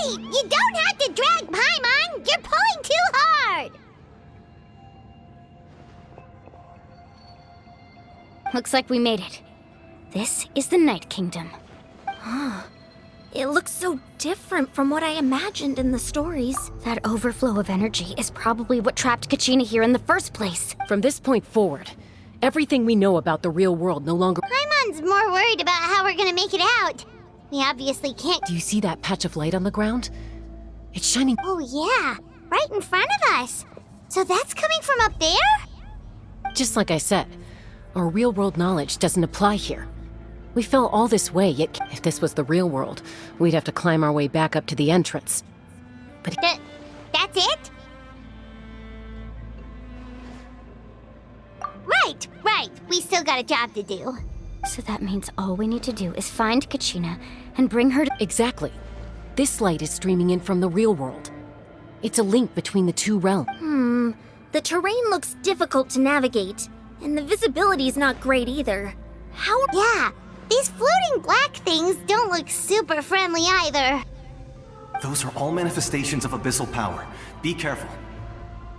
Hey! You don't have to drag Paimon! You're pulling too hard! Looks like we made it. This is the Night Kingdom. It looks so different from what I imagined in the stories. That overflow of energy is probably what trapped Kachina here in the first place. From this point forward, everything we know about the real world no longer... Paimon's more worried about how we're gonna make it out. We obviously can't... Do you see that patch of light on the ground? It's shining... Oh yeah, right in front of us. So that's coming from up there? Just like I said, our real-world knowledge doesn't apply here. We fell all this way, yet if this was the real world, we'd have to climb our way back up to the entrance. But That's it? Right. We still got a job to do. So that means all we need to do is find Kachina and bring her to... Exactly. This light is streaming in from the real world. It's a link between the two realms. The terrain looks difficult to navigate, and the visibility's not great either. How... Yeah, these floating black things don't look super friendly either. Those are all manifestations of abyssal power. Be careful.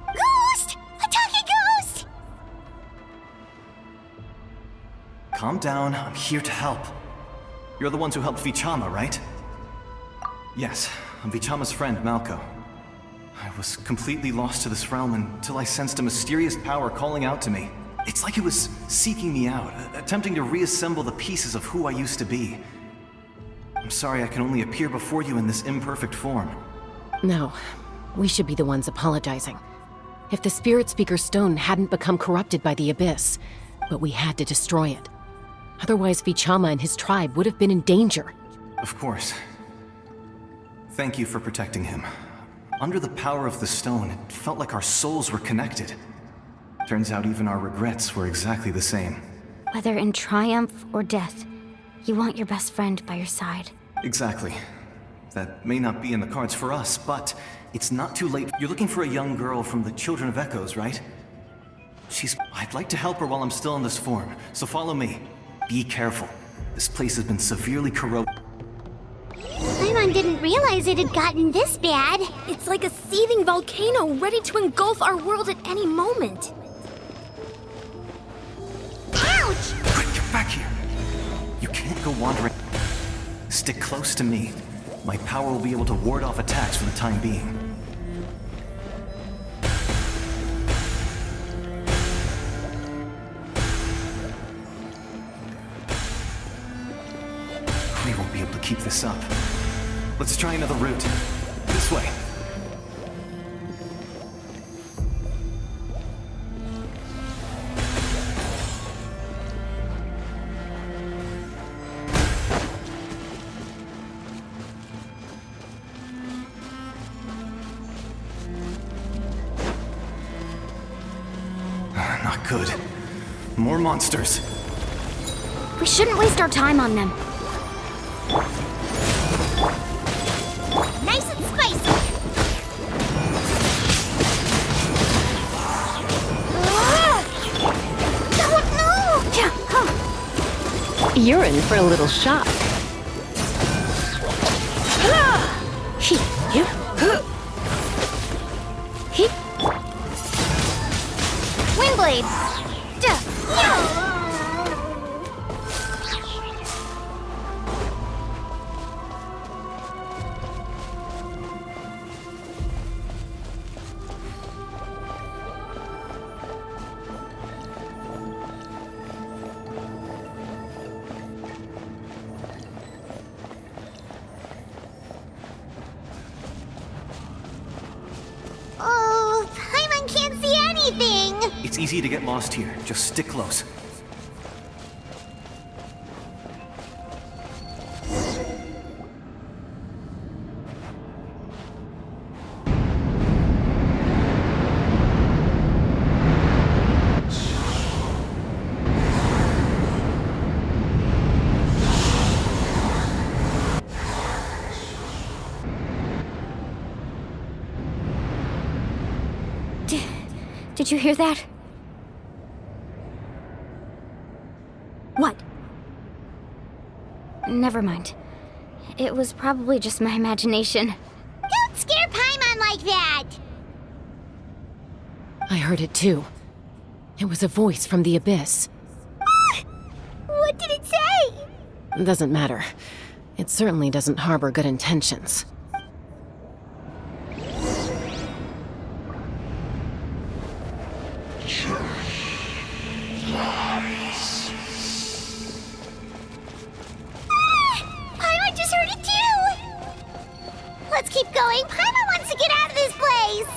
Ghost! A talking ghost! Calm down, I'm here to help. You're the ones who helped Vichama, right? Yes, I'm Vichama's friend, Malco. I was completely lost to this realm until I sensed a mysterious power calling out to me. It's like it was seeking me out, attempting to reassemble the pieces of who I used to be. I'm sorry I can only appear before you in this imperfect form. No, we should be the ones apologizing. If the Spirit Speaker Stone hadn't become corrupted by the Abyss, but we had to destroy it. Otherwise, Vichama and his tribe would have been in danger. Of course. Thank you for protecting him. Under the power of the stone, it felt like our souls were connected. Turns out even our regrets were exactly the same. Whether in triumph or death, you want your best friend by your side. Exactly. That may not be in the cards for us, but it's not too late. You're looking for a young girl from the Children of Echoes, right? I'd like to help her while I'm still in this form, so follow me. Be careful. This place has been severely corroded. Paimon didn't realize it had gotten this bad. It's like a seething volcano ready to engulf our world at any moment. Ouch! Quick, get back here! You can't go wandering. Stick close to me. My power will be able to ward off attacks for the time being. We won't be able to keep this up. Let's try another route. This way. Not good. More monsters. We shouldn't waste our time on them. Nice and spicy! No! You're in for a little shock. Windblade! Oh, Paimon can't see anything! It's easy to get lost here. Just stick close. Did you hear that? What? Never mind. It was probably just my imagination. like that? I heard it too. It was a voice from the abyss. What did it say? Doesn't matter. It certainly doesn't harbor good intentions. Paimon just heard it too! Let's keep going. Paimon wants to get out of this place!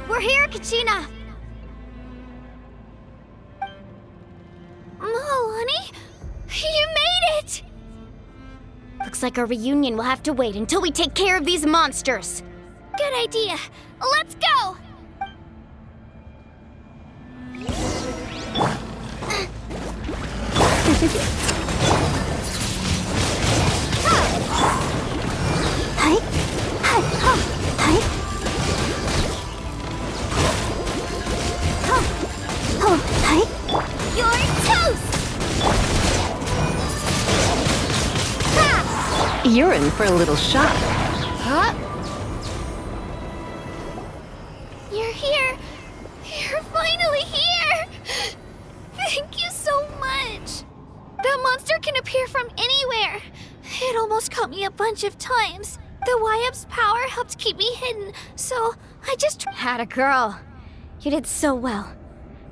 We're here, Kachina! Honey? You made it! Looks like our reunion will have to wait until we take care of these monsters. Good idea. Let's go! You're toast! You're in for a little shock. You're here! You're finally here! Thank you so much! That monster can appear from anywhere! It almost caught me a bunch of times. The Wyab's power helped keep me hidden, so I just... Had a girl. You did so well.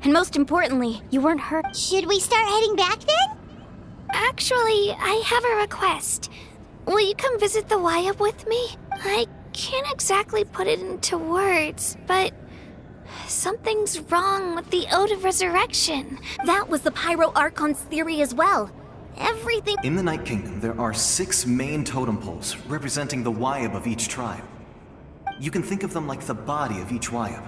And most importantly, you weren't hurt. Should we start heading back then? Actually, I have a request. Will you come visit the Wyab with me? I can't exactly put it into words, but something's wrong with the Ode of Resurrection. That was the Pyro Archon's theory as well. Everything. In the Night Kingdom, there are 6 main totem poles representing the Wyab of each tribe. You can think of them like the body of each Wyab.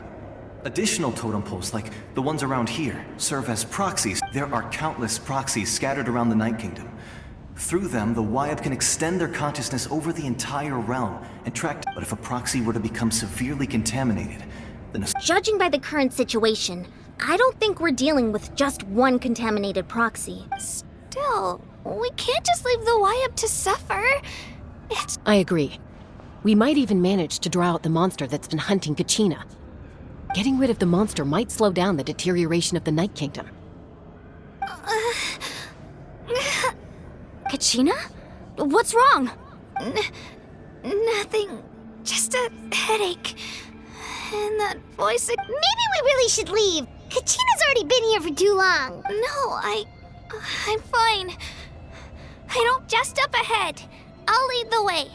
Additional totem poles, like the ones around here, serve as proxies. There are countless proxies scattered around the Night Kingdom. Through them, the Wyab can extend their consciousness over the entire realm and track. But if a proxy were to become severely contaminated, then Judging by the current situation, I don't think we're dealing with just one contaminated proxy. Still, we can't just leave the Wyab to suffer. It's... I agree. We might even manage to draw out the monster that's been hunting Kachina. Getting rid of the monster might slow down the deterioration of the Night Kingdom. Kachina? What's wrong? Nothing. Just a headache. And that voice... Maybe we really should leave. Kachina's already been here for too long. No, I'm fine. I don't just up ahead. I'll lead the way.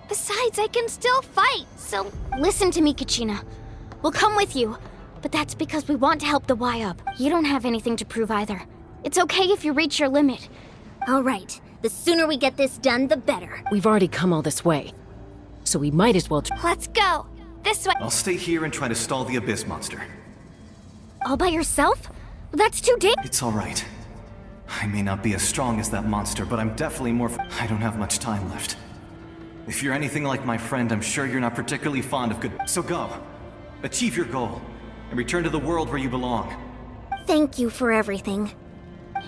Besides, I can still fight, so... Listen to me, Kachina. We'll come with you, but that's because we want to help the Wyab. You don't have anything to prove either. It's okay if you reach your limit. All right. The sooner we get this done, the better. We've already come all this way, so we might as well... Let's go. This way. I'll stay here and try to stall the Abyss monster. All by yourself? That's too dangerous. It's all right. I may not be as strong as that monster, but I'm definitely more... I don't have much time left. If you're anything like my friend, I'm sure you're not particularly fond of good... So go. Achieve your goal, and return to the world where you belong. Thank you for everything.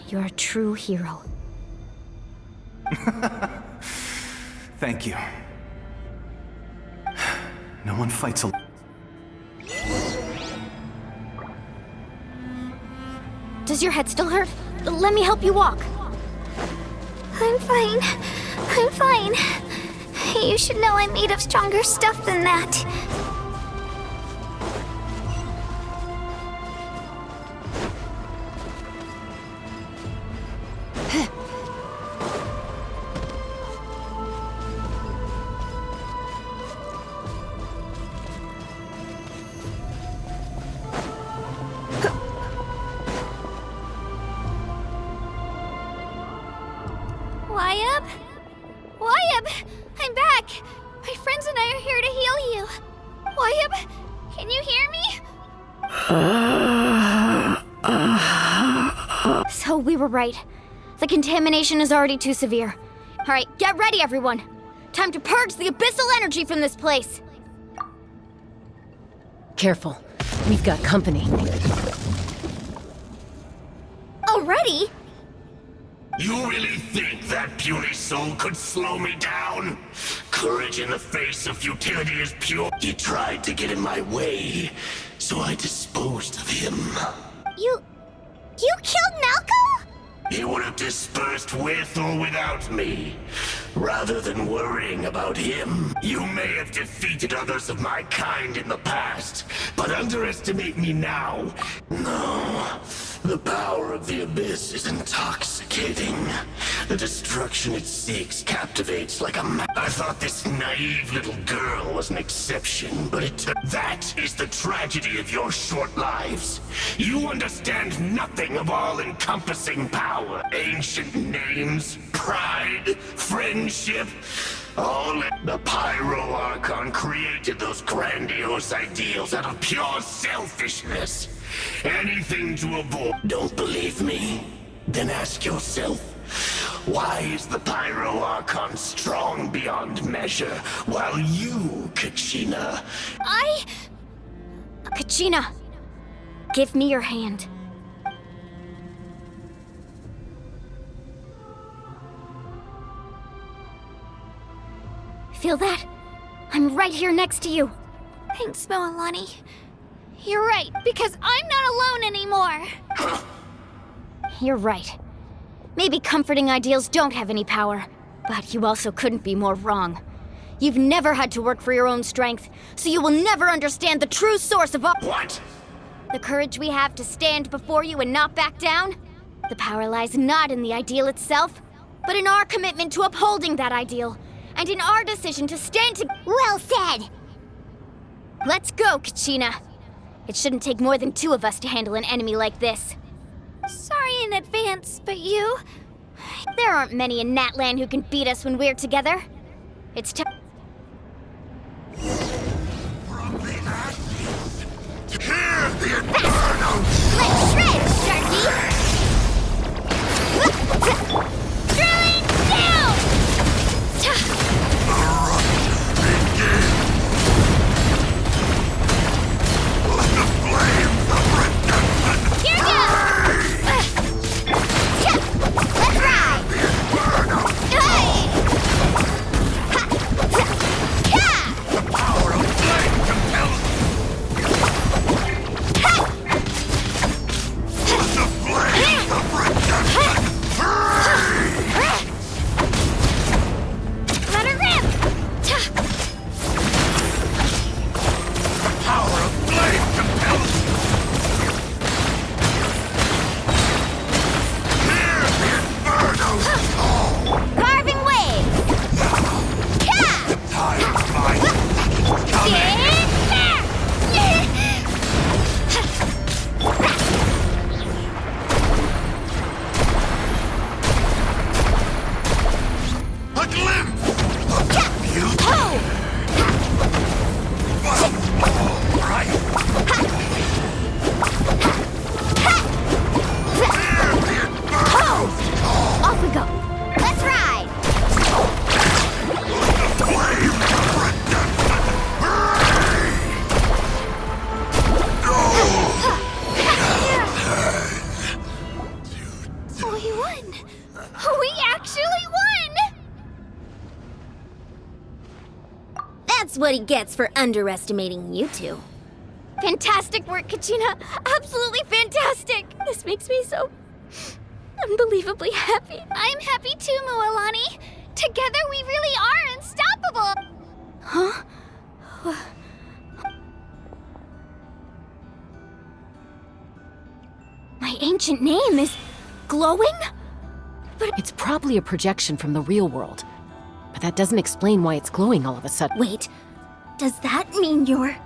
You're a true hero. Thank you. No one fights alone. Does your head still hurt? Let me help you walk. I'm fine. I'm fine. You should know I'm made of stronger stuff than that. Wyab? Wyab! I'm back! My friends and I are here to heal you. Wyab, can you hear me? So we were right. The contamination is already too severe. Alright, get ready, everyone. Time to purge the abyssal energy from this place. Careful. We've got company. Already? You really think that puny soul could slow me down? Courage in the face of futility is pure. He tried to get in my way, so I disposed of him. You killed Malco? He would have dispersed with or without me. Rather than worrying about him, you may have defeated others of my kind in the past, but underestimate me now. No, the power of the Abyss is intoxicating. The destruction it seeks captivates like a I thought this naive little girl was an exception, but that is the tragedy of your short lives. You understand nothing of all-encompassing power. Ancient names, pride, friendship, all the Pyro Archon created those grandiose ideals out of pure selfishness. Anything to avoid. Don't believe me? Then ask yourself, why is the Pyro Archon strong beyond measure, while you, Kachina... Kachina, give me your hand. Feel that? I'm right here next to you. Thanks, Moalani. You're right, because I'm not alone anymore. You're right. Maybe comforting ideals don't have any power, but you also couldn't be more wrong. You've never had to work for your own strength, so you will never understand the true source of all— What? The courage we have to stand before you and not back down? The power lies not in the ideal itself, but in our commitment to upholding that ideal, and in our decision to stand to— Well said! Let's go, Kachina. It shouldn't take more than two of us to handle an enemy like this. Sorry in advance, but you... There aren't many in Natlan who can beat us when we're together. It's time. Hear the inferno! Let's shred, Sharky! Throwing down! Let the flames of redemption Here goes! Let's ride! the inferno! Hey! The power of flame compels the flames of redemption! Let her rip! The power of flame compels Hear the inferno's call! Carving waves! Time of my coming! A glimpse of beauty! But all right! Hear the inferno's call! Off we go! Let's ride! The flames of redemption! We won! We actually won! That's what he gets for underestimating you two. Fantastic work, Kachina. Absolutely fantastic. This makes me so unbelievably happy. I'm happy too, Moalani. Together we really are unstoppable! Huh? My ancient name is glowing? It's probably a projection from the real world. But that doesn't explain why it's glowing all of a sudden. Wait, does that mean you're...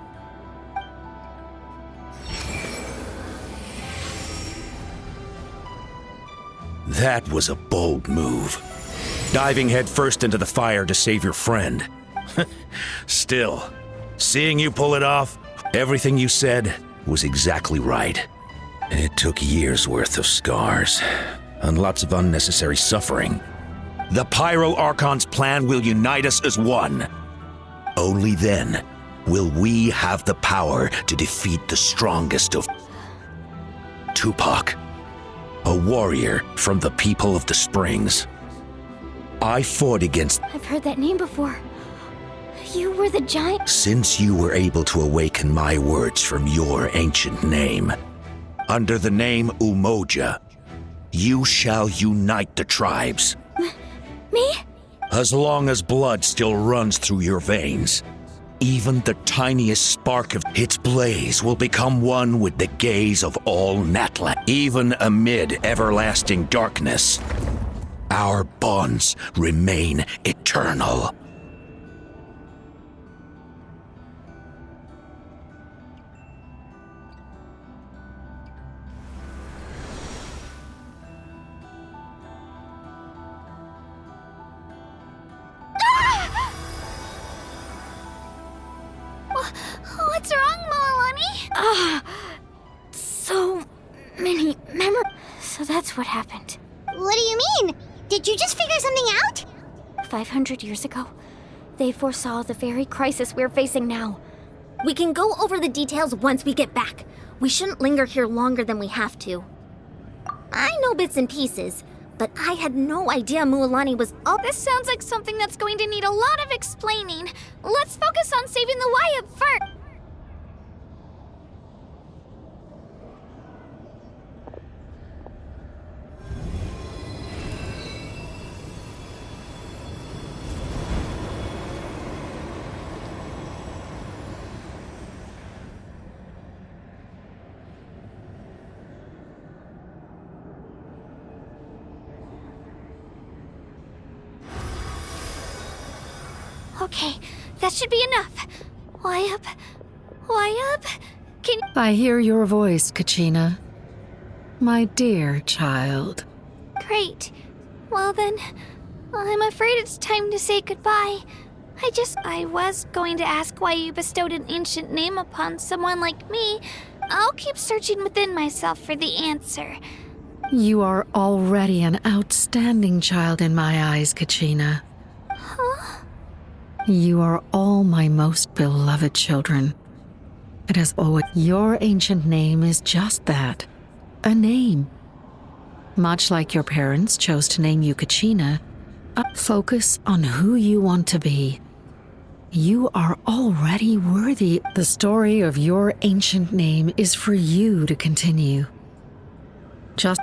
That was a bold move. diving headfirst into the fire to save your friend. Still, seeing you pull it off, everything you said was exactly right. And it took years' worth of scars and lots of unnecessary suffering. The Pyro Archon's plan will unite us as one. Only then will we have the power to defeat the strongest of... Tupac, a warrior from the people of the Springs. I fought against... I've heard that name before. You were the giant... Since you were able to awaken my words from your ancient name, under the name Umoja, you shall unite the tribes. Me? As long as blood still runs through your veins, even the tiniest spark of its blaze will become one with the gaze of all Natla. Even amid everlasting darkness, our bonds remain eternal. What's wrong, Moalani? So many memories. So that's what happened. What do you mean? Did you just figure something out? 500 years ago, they foresaw the very crisis we're facing now. We can go over the details once we get back. We shouldn't linger here longer than we have to. I know bits and pieces, but I had no idea Mualani was up. This sounds like something that's going to need a lot of explaining. Let's focus on saving the Wyatt first. Okay, that should be enough. Wyatt, can... I hear your voice, Kachina. My dear child. Great. Well then, I'm afraid it's time to say goodbye. I was going to ask why you bestowed an ancient name upon someone like me. I'll keep searching within myself for the answer. You are already an outstanding child in my eyes, Kachina. Huh? You are all my most beloved children. It has always... Your ancient name is just that. A name. Much like your parents chose to name you Kachina, focus on who you want to be. You are already worthy. The story of your ancient name is for you to continue. Just...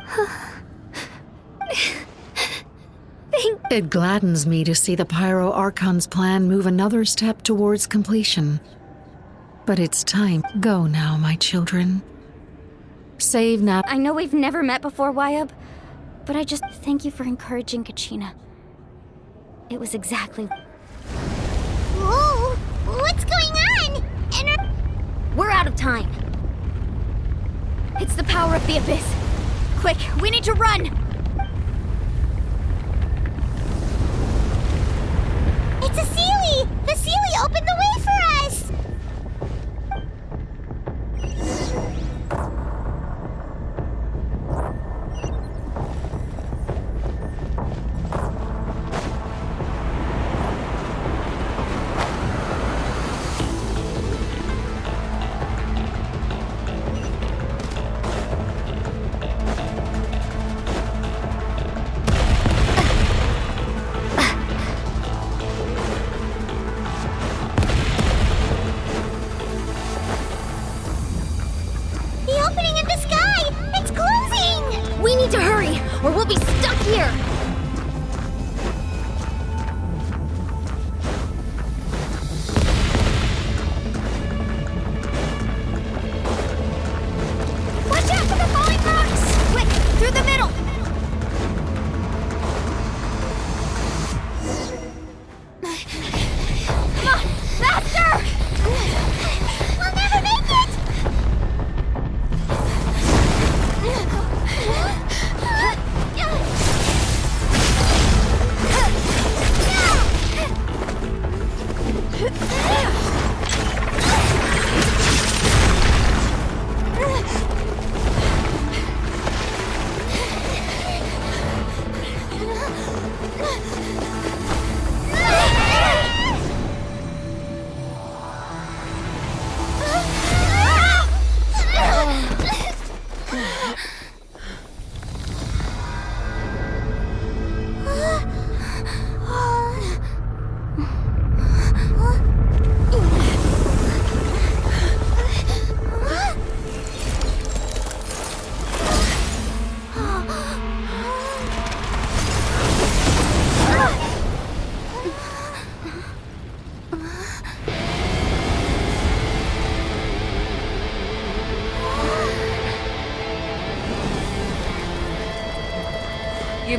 It gladdens me to see the Pyro Archon's plan move another step towards completion. But it's time. Go now, my children. Save now. I know we've never met before, Wyatt, but I just thank you for encouraging Kachina. It was exactly... Whoa! What's going on? We're out of time. It's the power of the Abyss. Quick, we need to run! It's a Sealy! The Sealy opened the way for us!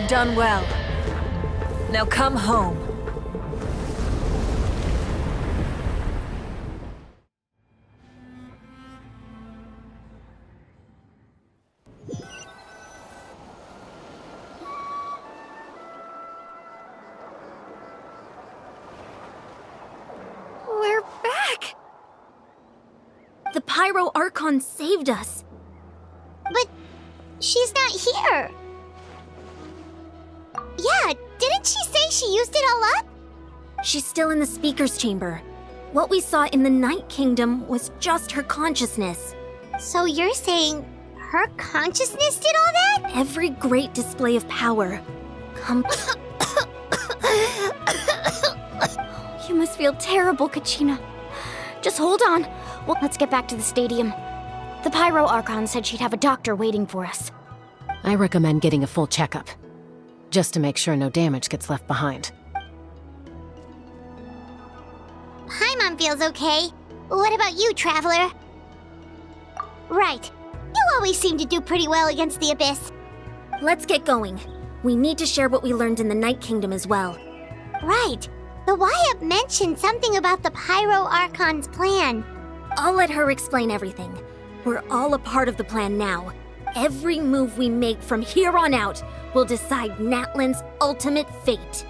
You've done well. Now come home. We're back! The Pyro Archon saved us. But she's not here. Yeah, didn't she say she used it all up? She's still in the speaker's chamber. What we saw in the Night Kingdom was just her consciousness. So you're saying her consciousness did all that? Every great display of power. You must feel terrible, Kachina. Just hold on. Well, let's get back to the stadium. The Pyro Archon said she'd have a doctor waiting for us. I recommend getting a full checkup, just to make sure no damage gets left behind. Paimon feels okay. What about you, Traveler? Right. You always seem to do pretty well against the Abyss. Let's get going. We need to share what we learned in the Night Kingdom as well. Right. The Wyatt mentioned something about the Pyro Archon's plan. I'll let her explain everything. We're all a part of the plan now. Every move we make from here on out will decide Natlan's ultimate fate.